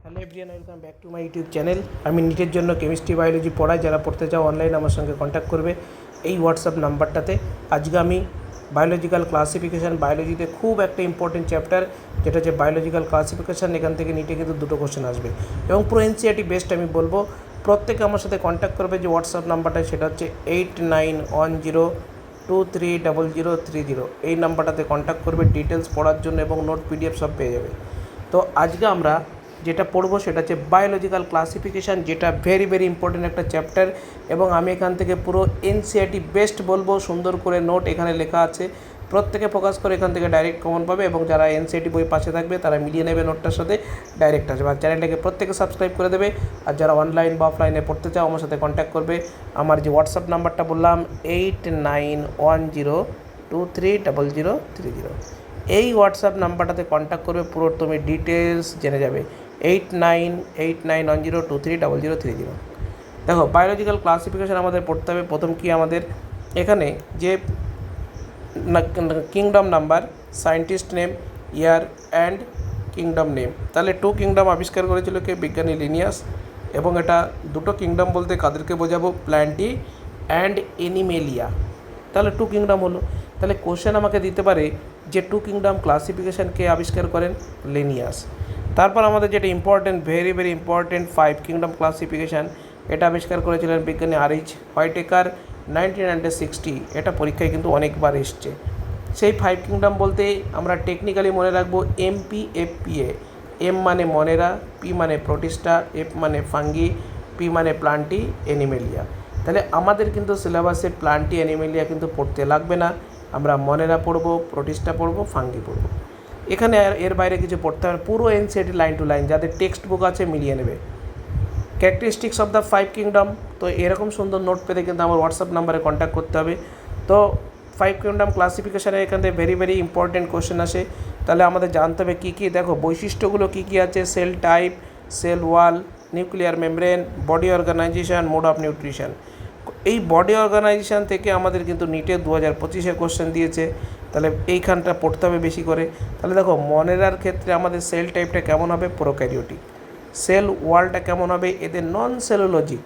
Hello everyone, welcome back to my YouTube channel. আমি নিটের জন্য chemistry biology পড়াই। যারা পড়তে চাও অনলাইন আমার সঙ্গে কন্ট্যাক্ট করবে এই হোয়াটসঅ্যাপ নাম্বারটাতে। আজকে আমি বায়োলজিক্যাল ক্লাসিফিকেশান, বায়োলজিতে খুব একটা ইম্পর্টেন্ট চ্যাপ্টার যেটা হচ্ছে বায়োলজিক্যাল ক্লাসিফিকেশান। এখান থেকে নিটে কিন্তু দুটো কোশ্চেন আসবে এবং পুরো এনসিইআরটি বেস্ট আমি বলবো। প্রত্যেকে আমার সাথে কন্ট্যাক্ট করবে যে হোয়াটসঅ্যাপ নাম্বারটা, সেটা হচ্ছে 8910230030। এই নাম্বারটাতে কন্ট্যাক্ট করবে ডিটেলস পড়ার জন্য এবং নোট পিডিএফ সব পেয়ে যাবে। তো আজকে আমরা যেটা পড়বো সেটা হচ্ছে বায়োলজিক্যাল ক্লাসিফিকেশান, যেটা ভেরি ভেরি ইম্পর্টেন্ট একটা চ্যাপ্টার। এবং আমি এখান থেকে পুরো এনসিইআরটি বেস্ট বলবো, সুন্দর করে নোট এখানে লেখা আছে। প্রত্যেকে ফোকাস করে এখান থেকে ডাইরেক্ট কমন পাবে এবং যারা এনসিইআরটি বই পাশে থাকবে তারা মিলিয়ে নেবে নোটটার সাথে, ডাইরেক্ট আসবে। আর চ্যানেলটাকে প্রত্যেকে সাবস্ক্রাইব করে দেবে। আর যারা অনলাইন বা অফলাইনে পড়তে চাও আমার সাথে কন্ট্যাক্ট করবে। আমার যে হোয়াটসঅ্যাপ নাম্বারটা বললাম 8910230030, এই হোয়াটসঅ্যাপ নাম্বারটাতে কন্ট্যাক্ট করবে। পুরো তুমি ডিটেলস জেনে যাবে। 898910230030। দেখো, বায়োলজিক্যাল ক্লাসিফিকেশান আমাদের পড়তে হবে। প্রথম কি আমাদের এখানে যে kingdom number, scientist name, year and kingdom name. তাহলে 2 কিংডম আবিষ্কার করেছিল কে? বিজ্ঞানী লিনিয়াস। এবং এটা দুটো কিংডম বলতে কাদেরকে বোঝাবো? Plenty and Animalia. তাহলে 2 কিংডম হলো। তাহলে কোশ্চেন আমাকে দিতে পারে যে 2 কিংডম ক্লাসিফিকেশান কে আবিষ্কার করেন? লিনিয়াস। তারপর আমাদের যেটা important, very very important, 5 kingdom classification, এটা আবিষ্কার করেছিলেন বিজ্ঞানী আর.এইচ. হোয়াইটেকার 1960। এটা পরীক্ষায় কিন্তু অনেকবার এসছে। সেই 5 কিংডম বলতে আমরা টেকনিক্যালি মনে রাখবো MPFPA। এম মানে মনেরা, পি মানে প্রোটিস্টা, এফ মানে ফাঙ্গি, পি মানে প্লান্টি, অ্যানিমেলিয়া। তাহলে আমাদের কিন্তু সিলেবাসে প্লান্টি অ্যানিমেলিয়া কিন্তু পড়তে লাগবে না। আমরা মনেরা পড়বো, প্রোটিস্টা পড়বো, ফাঙ্গি পড়বো। এখানে এর বাইরে কিছু পড়তে হবে। পুরো এনসিইআরটি লাইন টু লাইন, যাদের টেক্সট বুক আছে মিলিয়ে নেবে। Characteristics of the 5 kingdom. তো এরকম সুন্দর নোট পেতে কিন্তু আমার হোয়াটসঅ্যাপ নাম্বারে কন্ট্যাক্ট করতে হবে। তো 5 কিংডম ক্লাসিফিকেশানে এখান থেকে ভেরি ভেরি ইম্পর্টেন্ট কোশ্চেন আসে। তাহলে আমাদের জানতে হবে কী কী। দেখো, বৈশিষ্ট্যগুলো কী কী আছে: cell type, cell wall, nuclear membrane, body organisation, mode of nutrition. এই বডি অর্গানাইজেশন থেকে আমাদের কিন্তু নিটে 2025-এ কোশ্চেন দিয়েছে। তাহলে এইখানটা পড়তে হবে বেশি করে। তাহলে দেখো, মনেরার ক্ষেত্রে আমাদের সেল টাইপটা কেমন হবে? প্রোক্যারিওটিক। সেল ওয়ালটা কেমন হবে? এদের নন সেলুলোজিক।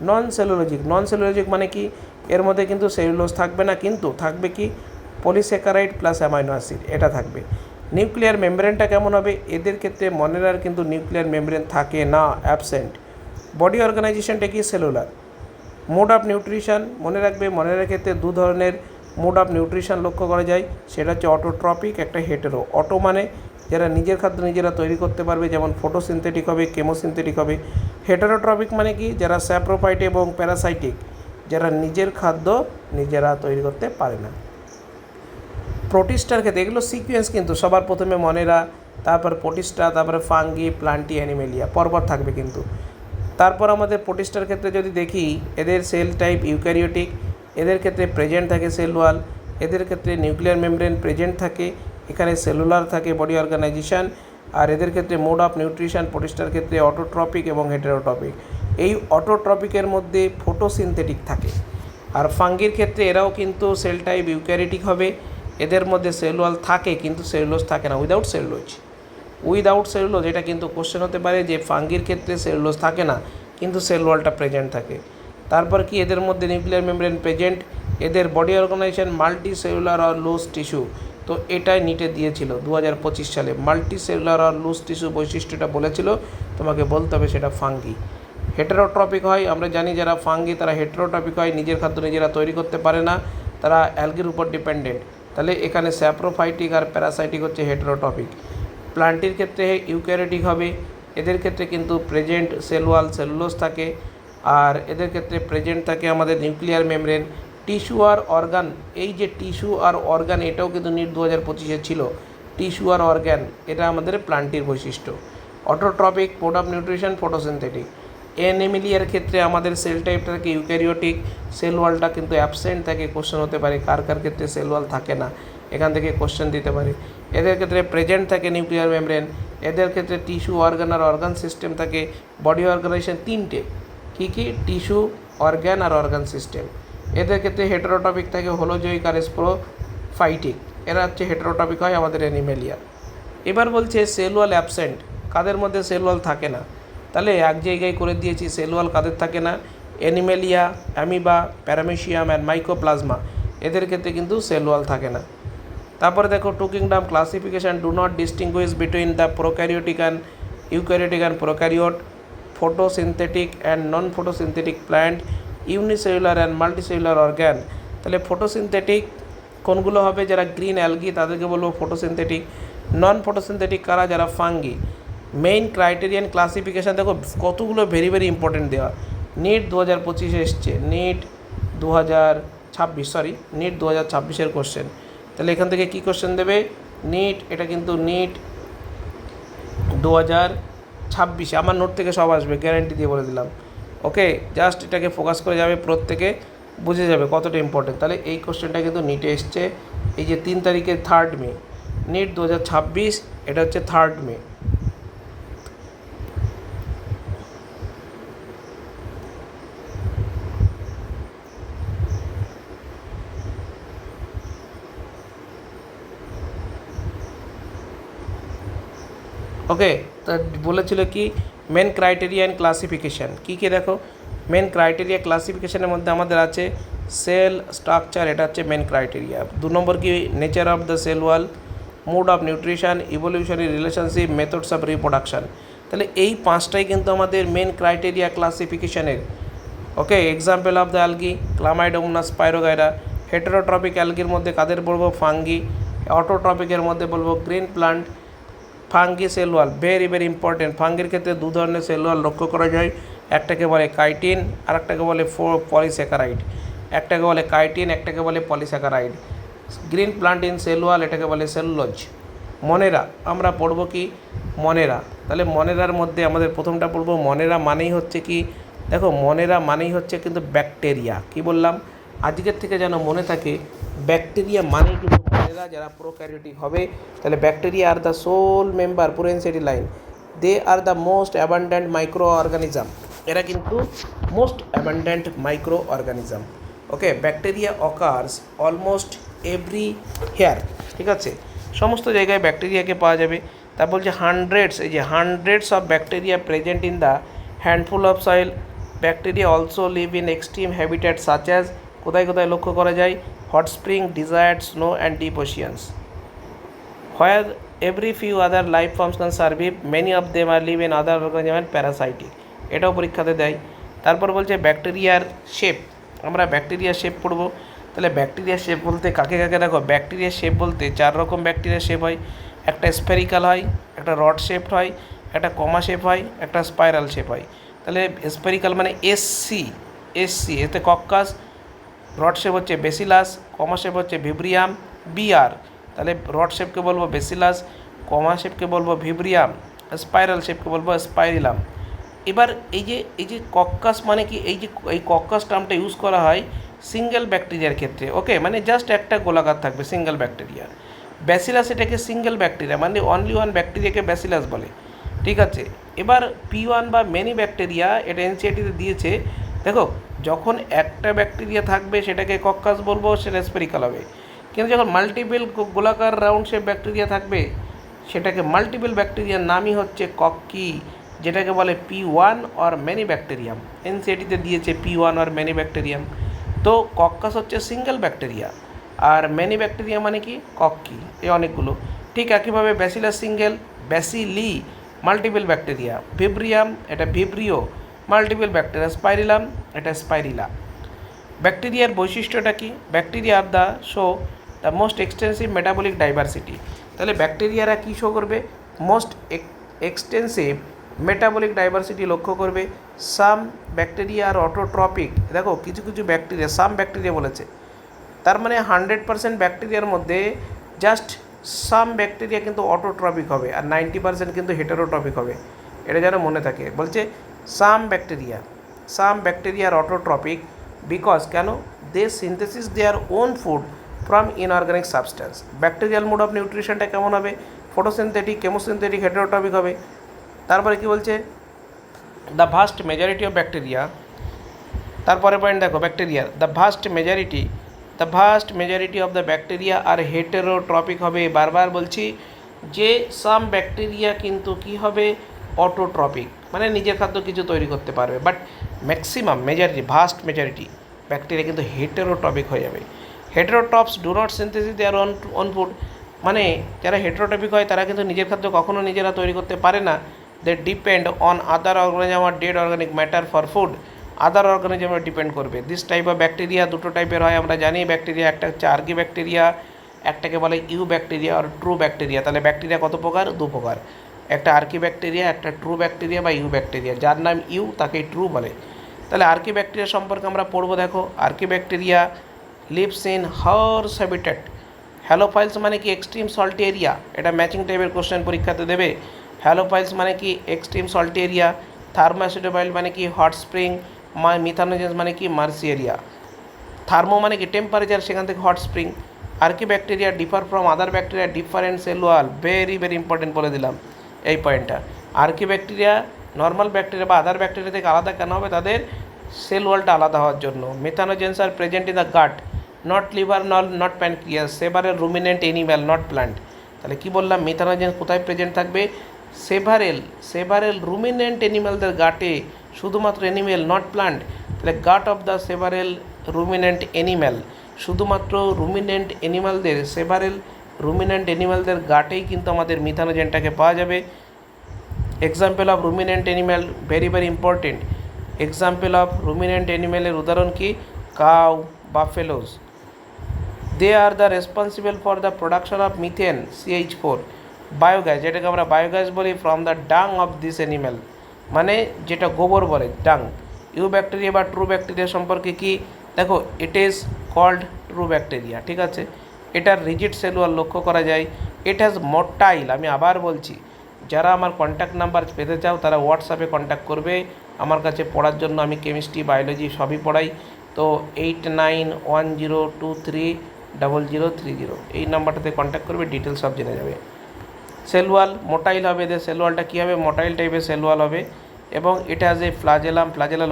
নন সেলুলোজিক মানে কি? এর মধ্যে কিন্তু সেলুলোজ থাকবে না, কিন্তু থাকবে কি? পলিস্যাকারাইড প্লাস অ্যামাইনো অ্যাসিড, এটা থাকবে। নিউক্লিয়ার মেমব্রেনটা কেমন হবে? এদের ক্ষেত্রে মনেরার কিন্তু নিউক্লিয়ার মেমব্রেন থাকে না, অ্যাবসেন্ট। বডি অর্গানাইজেশনটা কি? সেলুলার। মোড অফ নিউট্রিশন মনে রাখবে, মনের ক্ষেত্রে 2 ধরনের মোড অফ নিউট্রিশন লক্ষ্য করা যায়। সেটা হচ্ছে অটোট্রপিক, একটা হেটেরো। অটো মানে যারা নিজের খাদ্য নিজেরা তৈরি করতে পারবে, যেমন ফটোসিনথেটিক হবে, কেমোসিনথেটিক হবে। হেটেরোট্রপিক মানে কি? যারা স্যাপ্রোফাইট এবং প্যারাসাইটিক, যারা নিজের খাদ্য নিজেরা তৈরি করতে পারে না। প্রোটিস্টার ক্ষেত্রে এগুলো সিকোয়েন্স কিন্তু সবার প্রথমে মনেরা, তারপর প্রোটিস্টা, তারপরে ফাঙ্গি, প্লান্টি, অ্যানিমেলিয়া পরপর থাকবে কিন্তু। তারপর আমাদের প্রোটিস্টার ক্ষেত্রে যদি দেখি, এদের সেল টাইপ ইউক্যারিওটিক, এদের ক্ষেত্রে প্রেজেন্ট থাকে সেল ওয়াল, এদের ক্ষেত্রে নিউক্লিয়ার মেমব্রেন প্রেজেন্ট থাকে, এখানে সেলুলার থাকে বডি অর্গানাইজেশন। আর এদের ক্ষেত্রে মোড অফ নিউট্রিশন প্রোটিস্টার ক্ষেত্রে অটোট্রপিক এবং হেটেরোট্রপিক। এই অটোট্রপিকের মধ্যে ফটোসিনথেটিক থাকে। আর ফাঙ্গির ক্ষেত্রে এরাও কিন্তু সেল টাইপ ইউক্যারিওটিক হবে। এদের মধ্যে সেল ওয়াল থাকে কিন্তু সেলুলোজ থাকে না, উইদাউট সেলুলোজ। এটা কিন্তু কোশ্চেন হতে পারে যে ফাঙ্গির ক্ষেত্রে সেলুলোজ থাকে না কিন্তু সেল ওয়ালটা প্রেজেন্ট থাকে। তারপর কি? এদের মধ্যে নিউক্লিয়ার মেমব্রেন প্রেজেন্ট। এদের বডি অর্গানাইজেশন মাল্টি সেলুলার আর লুজ টিস্যু। তো এটাই নিটে দিয়েছিল 2025 সালে। মাল্টি সেলুলার আর লুজ টিস্যু বৈশিষ্ট্যটা বলেছিল, তোমাকে বলতে হবে সেটা ফাঙ্গি। হেটেরোট্রপিক হয়, আমরা জানি যারা ফাঙ্গি তারা হেটেরোট্রপিক হয়, নিজের খাদ্য নিজেরা তৈরি করতে পারে না, তারা অ্যালগির উপর ডিপেন্ডেন্ট। তাহলে এখানে স্যাপ্রোফাইটিক আর প্যারাসাইটিক হচ্ছে হেটেরোট্রপিক। প্লান্টির ক্ষেত্রে ইউক্যারিওটিক হবে। এদের ক্ষেত্রে কিন্তু প্রেজেন্ট সেল ওয়াল, সেলুলোজ থাকে। আর এদের ক্ষেত্রে প্রেজেন্ট থাকে আমাদের নিউক্লিয়ার মেমব্রেন। টিস্যু আর অর্গান, এই যে টিস্যু আর অর্গান, এটাও কিন্তু নিট 2025-এ ছিল। টিস্যু আর অর্গান এটা আমাদের প্লান্টির বৈশিষ্ট্য। Autotrophic, mode of nutrition, photosynthetic. অ্যানিমেলিয়ার ক্ষেত্রে আমাদের সেল টাইপটা থাকে ইউক্যারিওটিক, সেল ওয়ালটা কিন্তু অ্যাবসেন্ট থাকে। কোশ্চেন হতে পারে কার কার ক্ষেত্রে সেল ওয়াল থাকে না, এখান থেকে কোশ্চেন দিতে পারে। এদের ক্ষেত্রে প্রেজেন্ট থাকে নিউক্লিয়ার মেমব্রেন। এদের ক্ষেত্রে টিস্যু, অর্গান আর অর্গান সিস্টেম থাকে। বডি অর্গানাইজেশন 3টে, কী কী? টিস্যু, অর্গান আর অর্গান সিস্টেম। এদের ক্ষেত্রে হেটেরোট্রপিক থাকে হোলোজোইক আর স্পোরোফাইটিক। এরা হচ্ছে হেটেরোট্রপিক হয় আমাদের অ্যানিমেলিয়া। এবার বলছে সেল ওয়াল অ্যাবসেন্ট। কাদের মধ্যে সেল ওয়াল থাকে না? তাহলে এক জায়গায় করে দিয়েছি সেল ওয়াল কাদের থাকে না, Animalia, amoeba, paramecium and microplasma, এদের ক্ষেত্রে কিন্তু সেল ওয়াল থাকে না। তারপরে দেখো two kingdom classification do not distinguish between the prokaryotic and eukaryotic and prokaryote, photosynthetic and non photosynthetic plant, unicellular and multicellular organ. তাহলে ফটোসিনথেটিক কোনগুলো হবে? যারা গ্রিন অ্যালগি তাদেরকে বলবো ফটোসিনথেটিক। নন ফটোসিনথেটিক কারা? যারা ফাঙ্গি। মেইন ক্রাইটেরিয়ান ক্লাসিফিকেশান দেখো কতগুলো ভেরি ভেরি ইম্পর্টেন্ট দেওয়া। নিট 2025 এসছে, নিট 2026 কোশ্চেন। তাহলে এখান থেকে কী কোশ্চেন দেবে? নিট, এটা কিন্তু নিট 2026 আমার নোট থেকে সব আসবে, গ্যারান্টি দিয়ে বলে দিলাম। ওকে, জাস্ট এটাকে ফোকাস করে যাবে, প্রত্যেকে বুঝে যাবে কতটা ইম্পর্টেন্ট। তাহলে এই কোশ্চেনটা কিন্তু নিটে এসছে, এই যে 3 তারিখে 3 মে, নিট 2026, এটা হচ্ছে 3 মে। ওকে, তা বলেছিল কি মেন ক্রাইটেরিয়া অ্যান্ড ক্লাসিফিকেশান কী কী? দেখো মেন ক্রাইটেরিয়া ক্লাসিফিকেশানের মধ্যে আমাদের আছে সেল স্ট্রাকচার, এটা হচ্ছে মেন ক্রাইটেরিয়া। 2 নম্বর কি? Nature of the cell wall, mode of nutrition, evolutionary relationship, methods of reproduction. তাহলে এই 5টাই কিন্তু আমাদের মেন ক্রাইটেরিয়া ক্লাসিফিকেশানের। Okay, example of the algae, Chlamydomonas, Spirogyra. Heterotrophic অ্যালগির মধ্যে কাদের বলবো? ফাঙ্গি। অটোট্রপিকের মধ্যে বলবো green plant. Fungi cell wall very very important. ফাঙ্গির ক্ষেত্রে 2 ধরনের সেল ওয়াল লক্ষ্য করা যায়, একটাকে বলে কাইটিন আর একটাকে বলে পলিস্যাকারাইড। একটাকে বলে কাইটিন, একটাকে বলে polysaccharide. Green plant in cell wall, এটাকে বলে সেলুলোজ। মনেরা আমরা পড়বো কি? মনেরা। তাহলে মনেরার মধ্যে আমাদের প্রথমটা পড়বো, মনেরা মানেই হচ্ছে কি? দেখো মনেরা মানেই হচ্ছে কিন্তু ব্যাকটেরিয়া। কি বললাম? আজকের থেকে যেন মনে থাকে, ব্যাকটেরিয়া মানেই কিন্তু মনেরা, যারা প্রোক্যারিওটিক হবে। তাহলে bacteria are the sole member, পুরেনসেটি লাইন, they are the most abundant microorganism. এরা কিন্তু most abundant microorganism. Okay, bacteria occurs almost everywhere, ঠিক আছে, সমস্ত জায়গায় ব্যাকটেরিয়াকে পাওয়া যাবে। তা বলছে হান্ড্রেডস, এই যে hundreds of bacteria present in the handful of soil. Bacteria also live in extreme habitat such as, কোথায় কোথায় লক্ষ্য করা যায়? Hot spring, desert, snow and deep oceans. Where every few other life forms can survive, many of them are live in other organism and parasitic. এটাও পরীক্ষাতে দেয়। তারপর বলছে ব্যাকটেরিয়ার শেপ, আমরা ব্যাকটেরিয়ার শেপ পড়বো। তাহলে ব্যাকটেরিয়ার শেপ বলতে কাকে কাকে? দেখো ব্যাকটেরিয়ার শেপ বলতে 4 রকম ব্যাকটেরিয়ার শেপ হয়। একটা স্পেরিক্যাল হয়, একটা রড শেপড হয়, একটা কমা শেপ হয়, একটা স্পাইরাল শেপ হয়। তাহলে স্পেরিক্যাল মানে এসসি, এতে কক্কাস, রড শেপ হচ্ছে বেসিলাস, কমা শেপ হচ্ছে ভিব্রিয়াম, বিআর। তাহলে রড শেপকে বলবো বেসিলাস, কমা শেপকে বলবো ভিব্রিয়াম, স্পাইরাল শেপকে বলবো স্পাইরিলাম। এবার এই যে কক্কাস মানে কি? এই কক্কাস টার্মটা ইউজ করা হয় সিঙ্গেল ব্যাকটেরিয়ার ক্ষেত্রে। ওকে, মানে জাস্ট একটা গোলাকার থাকবে, সিঙ্গেল ব্যাকটেরিয়া। ব্যাসিলাস এটাকে সিঙ্গেল ব্যাকটেরিয়া, মানে অনলি ওয়ান ব্যাকটেরিয়াকে ব্যাসিলাস বলে, ঠিক আছে। এবার P1 বা মেনি ব্যাকটেরিয়া, এটা এনসিইআরটিতে দিয়েছে। দেখো যখন একটা ব্যাকটেরিয়া থাকবে সেটাকে কক্কাস বলবো, সেটা স্পেরিক্যাল হবে। কিন্তু যখন মাল্টিপল গোলাকার রাউন্ড শেপ ব্যাকটেরিয়া থাকবে, সেটাকে মাল্টিপল ব্যাকটেরিয়ার নামই হচ্ছে কক্কি, যেটাকে বলে P1 অর মেনি ব্যাকটেরিয়াম। এনসিইআরটিতে দিয়েছে P1 অর মেনি ব্যাকটেরিয়াম। তো কক্কাস হচ্ছে সিঙ্গেল ব্যাকটেরিয়া, আর মেনি ব্যাকটেরিয়া মানে কি? কক্কি। এই অনেকগুলো। ঠিক একইভাবে bacillus single, bacilli multiple bacteria, ভিব্রিয়াম এটা ভিব্রিও মাল্টিপল ব্যাকটেরিয়া, স্পাইরিলাম এটা স্পাইরিলা। ব্যাকটেরিয়ার বৈশিষ্ট্যটা কি? Bacteria are the show the most extensive metabolic diversity. তাহলে ব্যাকটেরিয়ারা কী শো করবে? মোস্ট এক্সটেন্সিভ মেটাবলিক ডাইভার্সিটি লক্ষ্য করবে। সাম ব্যাকটেরিয়া আর অটোট্রপিক। দেখো কিছু কিছু ব্যাকটেরিয়া, সাম ব্যাকটেরিয়া বলেছে, তার মানে 100% ব্যাকটেরিয়ার মধ্যে জাস্ট সাম ব্যাকটেরিয়া কিন্তু অটোট্রপিক হবে, আর 90% কিন্তু হেটেরোট্রপিক হবে। এটা যেন মনে থাকে। বলছে some bacteria are autotrophic because কেন? They synthesis their own food from inorganic substance. Bacterial mode of নিউট্রিশনটা কেমন হবে? ফটোসিনথেটিক, কেমোসিনথেটিক, হেটেরোট্রপিক হবে। তারপরে কি বলছে? The vast majority of bacteria. তারপরে পয়েন্ট দেখো ব্যাকটেরিয়ার, the vast majority of the bacteria are heterotrophic হবে। বারবার বলছি, যে সাম ব্যাকটেরিয়া কিন্তু কি হবে, অটোট্রপিক, মানে নিজের খাদ্য কিছু তৈরি করতে পারবে, but maximum majority, vast majority bacteria কিন্তু হেটেরোট্রপিক হয়ে যাবে। Heterotrophs do not synthesis their own food, মানে যারা হেটেরোট্রপিক হয় তারা কিন্তু নিজের খাদ্য কখনো নিজেরা তৈরি করতে পারে না। They depend on other organism or dead organic matter for food, other অর্গানিজমে ডিপেন্ড করবে। দিস টাইপ অফ ব্যাকটেরিয়া দুটো টাইপের হয় আমরা জানি ব্যাকটেরিয়া, একটা হচ্ছে আর্কি ব্যাকটেরিয়া, একটাকে বলে ইউ ব্যাকটেরিয়া আর ট্রু ব্যাকটেরিয়া। তাহলে ব্যাকটেরিয়া কত প্রকার, দু প্রকার, একটা আর্কি ব্যাকটেরিয়া, একটা ট্রু ব্যাকটেরিয়া বা ইউ ব্যাকটেরিয়া। যার নাম ইউ তাকে ট্রু বলে। তাহলে আর্কি ব্যাকটেরিয়া সম্পর্কে আমরা পড়বো। দেখো, archaebacteria lives in harsh habitat. Halophiles মানে কি এক্সট্রিম সল্টি এরিয়া, এটা ম্যাচিং টাইপের কোশ্চেন পরীক্ষাতে দেবে। হ্যালোফাইলস মানে কি এক্সট্রিম সল্টি এরিয়া, থার্মোঅ্যাসিডোফাইল মানে কি হট স্প্রিং, মিথানোজেন্স মানে কি মার্সি এরিয়া। থার্মো মানে কি টেম্পারেচার, সেখান থেকে hot spring. Archaebacteria differ from other bacteria different cell wall, very very important বলে দিলাম এই পয়েন্টটা। আর্কি ব্যাকটেরিয়া নর্মাল ব্যাকটেরিয়া বা আদার ব্যাকটেরিয়া থেকে আলাদা কেন হবে, তাদের সেল ওয়ালটা আলাদা হওয়ার জন্য। Methanogens are present in the gut, not liver not pancreas, several ruminant animal not plant. তাহলে কি বললাম, মেথানোজেন্স কোথায় প্রেজেন্ট থাকবে, সেভারেল রুমিনেন্ট এনিম্যালদের গাটে, শুধুমাত্র এনিম্যাল নট প্ল্যান্ট। তাহলে গাট of the several ruminant animal, শুধুমাত্র রুমিনেন্ট এনিম্যালদের, সেভারেল রুমিনেন্ট এনিম্যালদের গাটেই কিন্তু আমাদের মিথানোজেনটাকে পাওয়া যাবে। Example of ruminant animal, very very important. Example of ruminant এনিম্যালের উদাহরণ কি, cow, buffaloes. They are the responsible for the production of methane, CH4, biogas, যেটাকে আমরা বায়োগ্যাস বলি, from the dung of this animal, মানে যেটা গোবর বলে, ডাং। ইউ ব্যাকটেরিয়া বা ট্রু ব্যাকটেরিয়া সম্পর্কে কি, দেখো, it is called true bacteria, ঠিক আছে। এটার রিজিড সেল ওয়াল লক্ষ্য করা যায়। ইট হ্যাজ মোটাইল, আমি আবার বলছি, যারা আমার কন্ট্যাক্ট নাম্বার পেতে চাও তারা হোয়াটসঅ্যাপে কন্ট্যাক্ট করবে আমার কাছে পড়ার জন্য। আমি কেমিস্ট্রি, বায়োলজি সবই পড়াই। তো 8910230030, এই নাম্বারটাতে কন্ট্যাক্ট করবে, ডিটেলস সব জেনে যাবে। সেল ওয়াল মোটাইল হবে, এদের সেল ওয়ালটা কী হবে, মোটাইল টাইপের সেল ওয়াল হবে। এবং এটা যে ফ্লাজেলা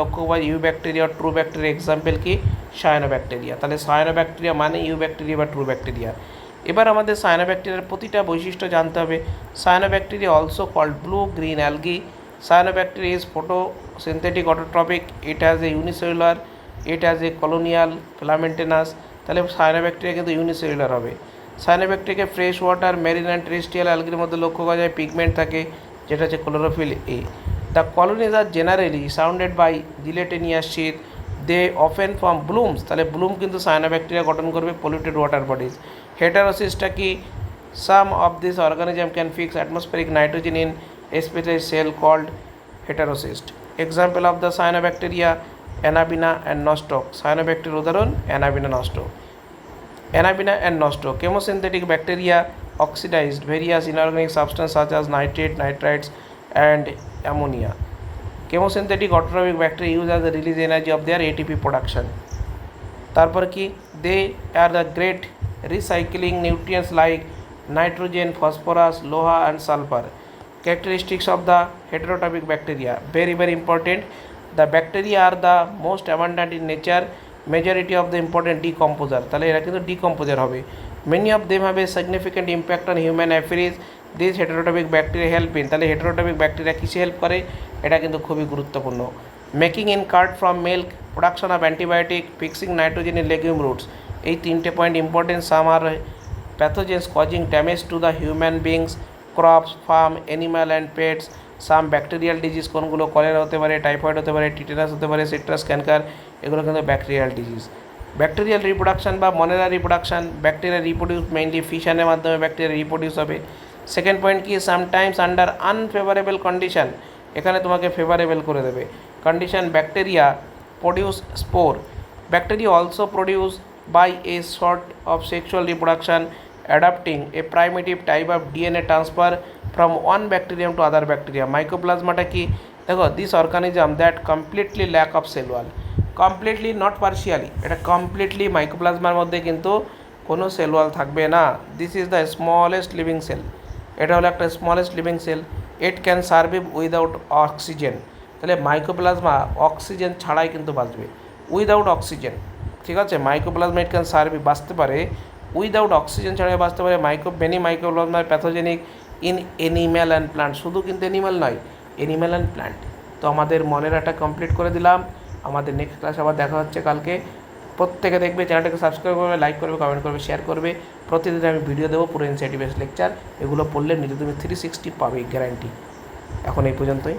লক্ষ্য বা eubacteria, true bacteria example কি, সায়ানোব্যাকটেরিয়া। তাহলে সায়ানোব্যাকটেরিয়া মানে ইউ ব্যাকটেরিয়া বা ট্রু ব্যাকটেরিয়া। এবার আমাদের সায়ানোব্যাকটেরিয়ার প্রতিটা বৈশিষ্ট্য জানতে হবে। Cyanobacteria also called blue green algae. Cyanobacteria is photosynthetic autotrophic, it has a unicellular, it has a colonial filamentous. তাহলে সায়ানোব্যাকটেরিয়া কিন্তু ইউনিসেলুলার হবে। সায়ানোব্যাকটেরিয়াকে fresh water, marine and terrestrial অ্যালগির মধ্যে লক্ষ্য করা যায়, পিগমেন্ট থাকে, যেটা হচ্ছে chlorophyll a. The colonies are generally surrounded by gelatinous sheath. They often form blooms, তাহলে ব্লুম কিন্তু সায়ানোব্যাকটেরিয়া গঠন করবে, পলিউটেড ওয়াটার বডিজ। হেটারোসিসটা কি, some of this organism can fix atmospheric nitrogen in a specialized cell called heterocyst. Example of the cyanobacteria, Anabaena and Nostoc. Cyanobacteria উদাহরণ Anabaena, Nostoc. Anabaena and Nostoc. Chemosynthetic bacteria oxidized various inorganic substances such as nitrate, nitrites and ammonia. Chemosynthetic autotrophic bacteria use as the release energy of their ATP production. তারপর কি, they are the great recycling nutrients like nitrogen, phosphorus, loha and sulfur. Characteristics of the heterotrophic bacteria, very very important. The bacteria are the most abundant in nature, majority of the important decomposer, তাহলে এরা কিন্তু decomposer হবে। Many of them have a significant impact on human affairs. These heterotrophic bacteria help in, তাহলে heterotrophic bacteria কিসে help করে, এটা কিন্তু খুবই গুরুত্বপূর্ণ। Making in curd from milk, production of antibiotic, fixing nitrogen in legume roots, এই তিনটে point important. Some are pathogens causing damage to the human beings, crops, farm, animal and pets. Some bacterial disease, কোনগুলো, cholera হতে পারে, typhoid হতে পারে, tetanus হতে পারে, citrus ক্যানকার, এগুলো কিন্তু ব্যাকটেরিয়াল ডিজিজ। ব্যাকটেরিয়াল রিপ্রোডাকশন বা Monera reproduction, bacteria reproduce mainly ফিশনের মাধ্যমে ব্যাকটেরিয়া রিপ্রোডিউস হবে। সেকেন্ড পয়েন্ট কি, সামটাইমস আন্ডার আনফেভারেবল কন্ডিশন, এখানে তোমাকে ফেভারেবল করে দেবে condition. Bacteria produce spore, bacteria also produce by a sort of sexual reproduction adapting a primitive type of DNA transfer from one bacterium to other bacteria. মাইক্রোপ্লাজমাটা কি, দেখো, this organism that completely lack of cell wall, completely not partially, এটা completely মাইক্রোপ্লাজমার মধ্যে কিন্তু কোনো cell wall থাকবে না। This is the smallest living sell, এটা হলো একটা smallest living sell. It can survive without oxygen, তাহলে মাইক্রোপ্লাজমা অক্সিজেন ছাড়াই কিন্তু বাঁচবে, উইদাউট অক্সিজেন, ঠিক আছে। মাইক্রোপ্লাজমা ইট ক্যান সার্ভাইভ, বাঁচতে পারে উইদাউট অক্সিজেন ছাড়াই বাঁচতে পারে। Many microorganism are pathogenic in animal and plant, শুধু কিন্তু অ্যানিম্যাল নয়, এনিম্যাল অ্যান্ড প্লান্ট। তো আমাদের মলেরাটা কমপ্লিট করে দিলাম। আমাদের নেক্সট ক্লাস আবার দেখা হচ্ছে কালকে। প্রত্যেকে দেখবে, চ্যানেলটাকে সাবস্ক্রাইব করবে, লাইক করবে, কমেন্ট করবে, শেয়ার করবে। প্রতিদিন আমি ভিডিও দেবো পুরো এনসিইআরটি বেস লেকচার। এগুলো পড়লে নিজে তুমি 360 পাবে গ্যারান্টি। এখন এই পর্যন্তই।